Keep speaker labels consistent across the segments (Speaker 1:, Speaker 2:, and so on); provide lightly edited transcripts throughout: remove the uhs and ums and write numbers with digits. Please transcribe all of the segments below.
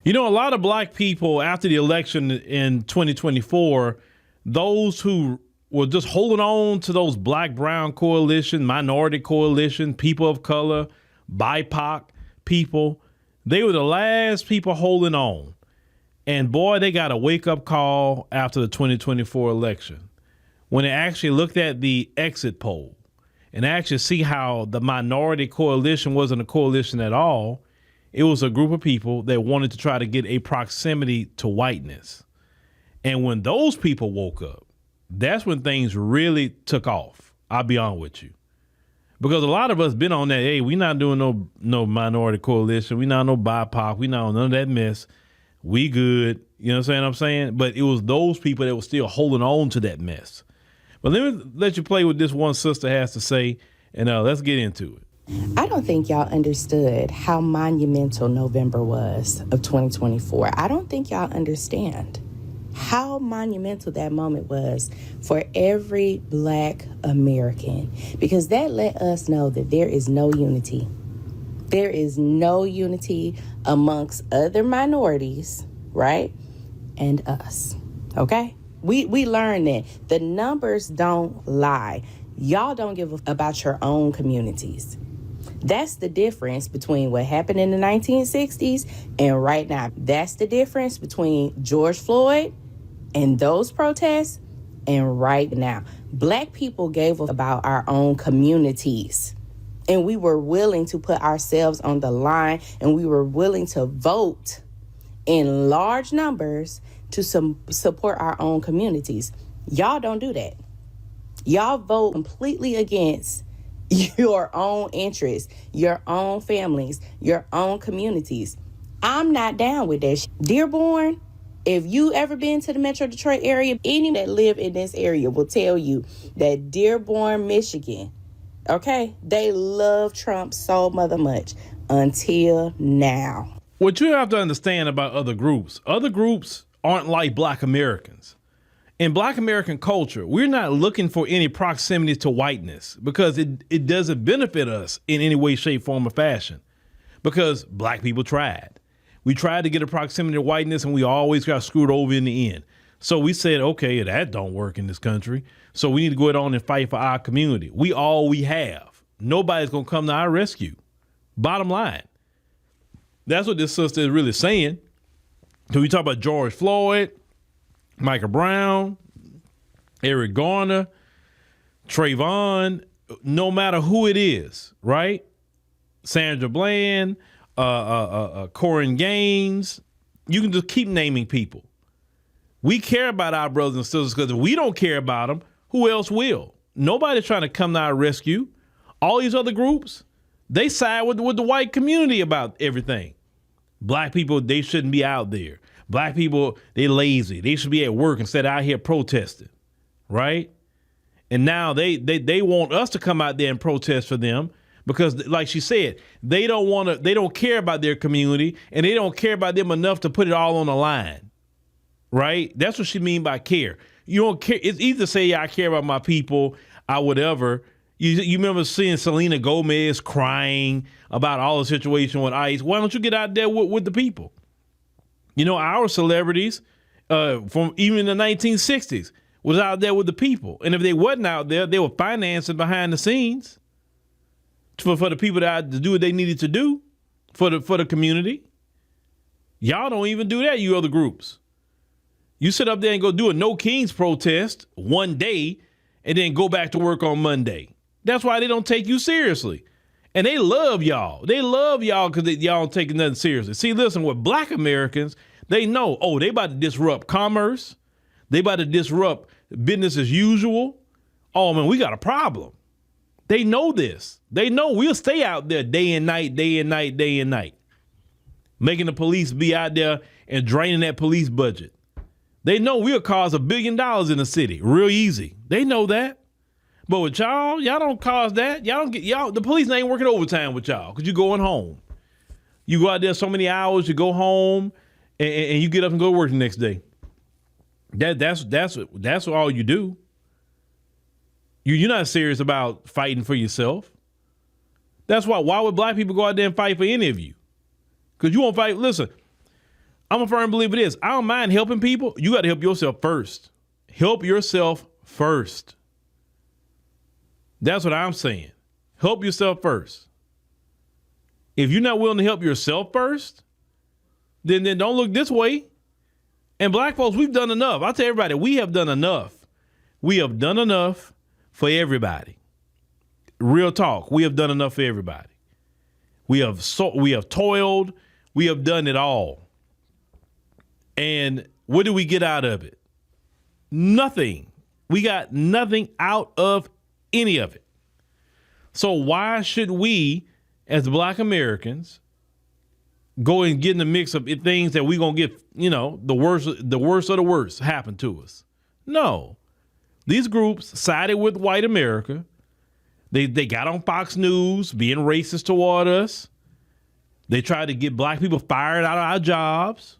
Speaker 1: You know, a lot of black people after the election in 2024, those who were just holding on to those black-brown coalition, minority coalition, people of color, BIPOC people, they were the last people holding on. And boy, they got a wake-up call after the 2024 election when they actually looked at the exit poll and actually see how the minority coalition wasn't a coalition at all. It was a group of people that wanted to try to get a proximity to whiteness. And when those people woke up, that's when things really took off. I'll be honest with you. Because a lot of us been on that, hey, we not doing no minority coalition. We not no BIPOC. We not on none of that mess. We good. You know what I'm saying? But it was those people that were still holding on to that mess. But let me let you play what this one sister has to say, and let's get into it.
Speaker 2: I don't think y'all understood how monumental November was of 2024. I don't think y'all understand how monumental that moment was for every Black American, because that let us know that there is no unity. There is no unity amongst other minorities, right? And us, okay? We learned that the numbers don't lie. Y'all don't give a about your own communities. That's the difference between what happened in the 1960s and right now. That's the difference between George Floyd and those protests and right now. Black people gave about our own communities, and we were willing to put ourselves on the line, and we were willing to vote in large numbers to support our own communities. Y'all don't do that. Y'all vote completely against your own interests, your own families, your own communities. I'm not down with that. Dearborn, if you ever been to the Metro Detroit area, any that live in this area will tell you that Dearborn, Michigan, okay, they love Trump so mother much until now.
Speaker 1: What you have to understand about other groups aren't like Black Americans. In Black American culture, we're not looking for any proximity to whiteness because it doesn't benefit us in any way, shape, form, or fashion. Because Black people tried. We tried to get a proximity to whiteness and we always got screwed over in the end. So we said, okay, that don't work in this country. So we need to go on and fight for our community. We all we have. Nobody's going to come to our rescue. Bottom line. That's what this sister is really saying. So we talk about George Floyd, Michael Brown, Eric Garner, Trayvon, no matter who it is, right? Sandra Bland, Corin Gaines, you can just keep naming people. We care about our brothers and sisters because if we don't care about them, who else will? Nobody's trying to come to our rescue. All these other groups, they side with the white community about everything. Black people, they shouldn't be out there. Black people, they lazy. They should be at work instead of out here protesting, right? And now they want us to come out there and protest for them because, like she said, they don't care about their community and they don't care about them enough to put it all on the line, right? That's what she mean by care. You don't care. It's easy to say, yeah, I care about my people, whatever. You remember seeing Selena Gomez crying about all the situation with ICE. Why don't you get out there with the people? You know, our celebrities from even in the 1960s was out there with the people. And if they wasn't out there, they were financing behind the scenes for the people to do what they needed to do for the community. Y'all don't even do that, you other groups. You sit up there and go do a No Kings protest one day and then go back to work on Monday. That's why they don't take you seriously. And they love y'all. They love y'all because y'all don't take nothing seriously. See, listen, with Black Americans, they know, they about to disrupt commerce. They about to disrupt business as usual. Oh, man, we got a problem. They know this. They know we'll stay out there day and night, day and night, day and night, making the police be out there and draining that police budget. They know we'll cause $1 billion in the city real easy. They know that. But with y'all don't cause that. The police ain't working overtime with y'all because you're going home. You go out there so many hours, you go home, and you get up and go to work the next day. That's all you do. You're not serious about fighting for yourself. That's why would Black people go out there and fight for any of you? Because you won't fight. Listen, I'm a firm believer of this. I don't mind helping people. You got to help yourself first. Help yourself first. That's what I'm saying. Help yourself first. If you're not willing to help yourself first, then don't look this way. And black folks, we've done enough. I'll tell everybody, we have done enough. We have done enough for everybody. Real talk. We have done enough for everybody. We have toiled. We have done it all. And what do we get out of it? Nothing. We got nothing out of any of it. So why should we, as black Americans, go and get in the mix of things that we're going to get, the worst of the worst happen to us? No. These groups sided with white America. They got on Fox News being racist toward us. They tried to get black people fired out of our jobs,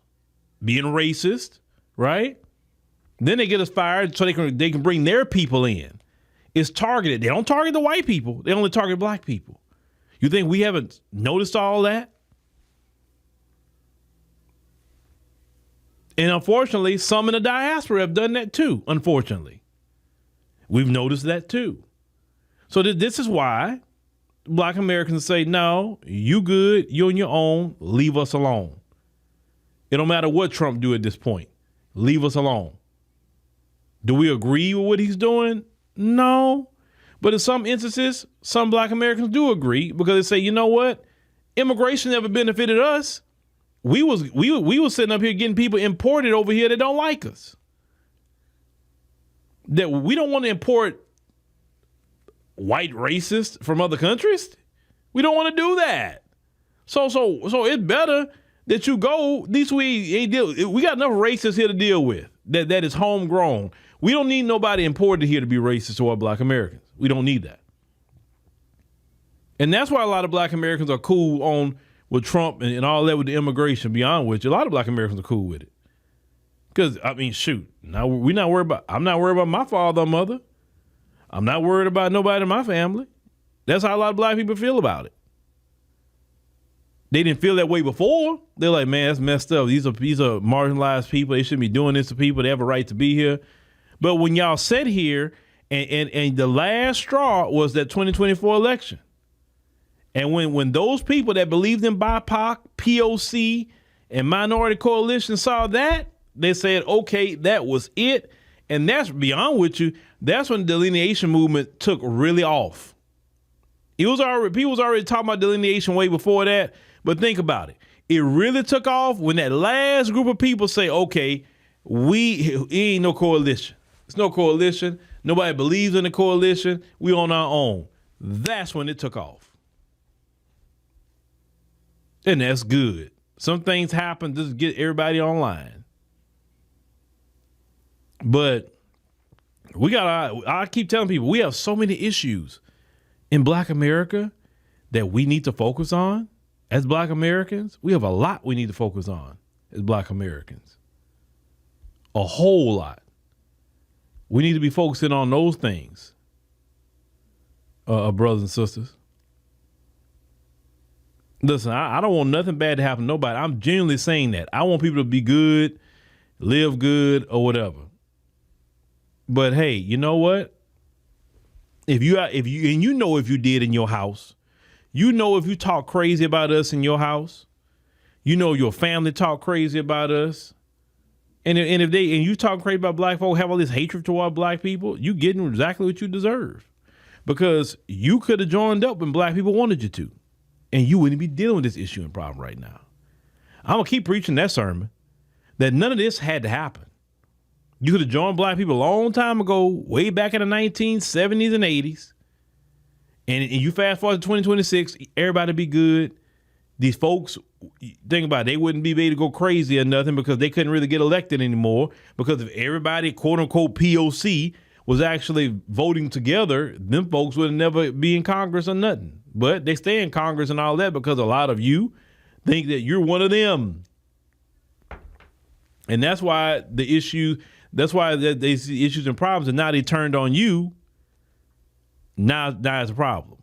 Speaker 1: being racist, right? Then they get us fired so they can bring their people in. It's targeted. They don't target the white people. They only target black people. You think we haven't noticed all that? And unfortunately, some in the diaspora have done that too, unfortunately. We've noticed that too. So this is why black Americans say, no, you good, you on your own, leave us alone. It don't matter what Trump do at this point. Leave us alone. Do we agree with what he's doing? No. But in some instances, some black Americans do agree because they say, you know what? Immigration never benefited us. We was sitting up here getting people imported over here that don't like us. That we don't want to import white racists from other countries. We don't want to do that. So it's better that you go. These we got enough racists here to deal with. That is homegrown. We don't need nobody imported here to be racist toward black Americans. We don't need that. And that's why a lot of black Americans are cool on with Trump and all that with the immigration, beyond which a lot of black Americans are cool with it. Because, shoot, now I'm not worried about my father or mother. I'm not worried about nobody in my family. That's how a lot of black people feel about it. They didn't feel that way before. They're like, man, that's messed up. These are marginalized people. They shouldn't be doing this to people. They have a right to be here. But when y'all sit here and the last straw was that 2024 election. And when those people that believed in BIPOC, POC, and Minority Coalition saw that, they said, okay, that was it. And that's beyond with you. That's when the delineation movement took really off. People was already talking about delineation way before that. But think about it. It really took off when that last group of people say, okay, it ain't no coalition. It's no coalition. Nobody believes in the coalition. We on our own. That's when it took off. And that's good. Some things happen just to get everybody online. But I keep telling people, we have so many issues in black America that we need to focus on as black Americans. We have a lot we need to focus on as black Americans. A whole lot. We need to be focusing on those things, brothers and sisters. Listen, I don't want nothing bad to happen to nobody. I'm genuinely saying that. I want people to be good, live good, or whatever. But hey, you know what? If you did in your house, if you talk crazy about us in your house, your family talk crazy about us, and if you talk crazy about black folk, have all this hatred toward black people, you getting exactly what you deserve, because you could have joined up when black people wanted you to, and you wouldn't be dealing with this issue and problem right now. I'm gonna keep preaching that sermon that none of this had to happen. You could have joined black people a long time ago, way back in the 1970s and 80s. And you fast forward to 2026, everybody be good. These folks, think about it, they wouldn't be able to go crazy or nothing because they couldn't really get elected anymore, because if everybody, quote unquote, POC was actually voting together, them folks would never be in Congress or nothing. But they stay in Congress and all that because a lot of you think that you're one of them. And that's why these issues and problems, and now they turned on you. Now it's a problem.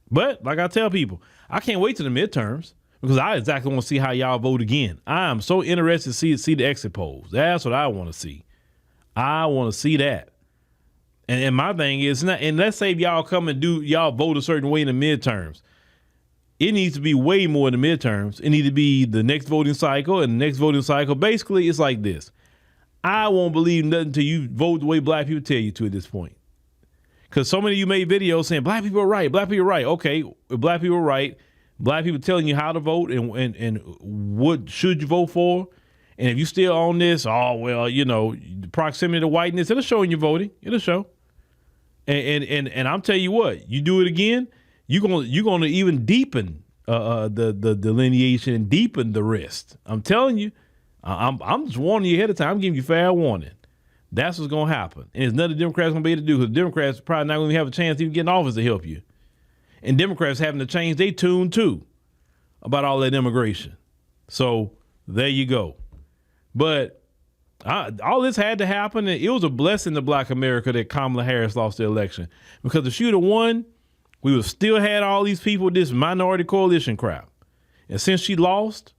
Speaker 1: But like I tell people, I can't wait till the midterms, because I exactly want to see how y'all vote again. I am so interested to see the exit polls. That's what I want to see. I want to see that. And my thing is, and let's say if y'all come and y'all vote a certain way in the midterms. It needs to be way more in the midterms. It needs to be the next voting cycle and the next voting cycle. Basically, it's like this. I won't believe nothing until you vote the way black people tell you to at this point. Because so many of you made videos saying black people are right, black people are right. Okay, if black people are right, black people telling you how to vote and what should you vote for. And if you still on this, the proximity to whiteness, it'll show in your voting. It'll show. And I'm telling you what, you do it again, you're gonna even deepen the delineation and deepen the rest. I'm telling you, I'm just warning you ahead of time. I'm giving you fair warning. That's what's gonna happen, and there's nothing Democrats gonna be able to do because Democrats probably not gonna have a chance to even get in office to help you. And Democrats having to change their tune too about all that immigration. So there you go. But all this had to happen, and it was a blessing to Black America that Kamala Harris lost the election, because if she would have won, we would still had all these people, this minority coalition crap. And since she lost,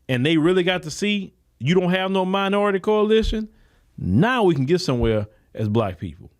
Speaker 1: and they really got to see you don't have no minority coalition, now we can get somewhere as black people.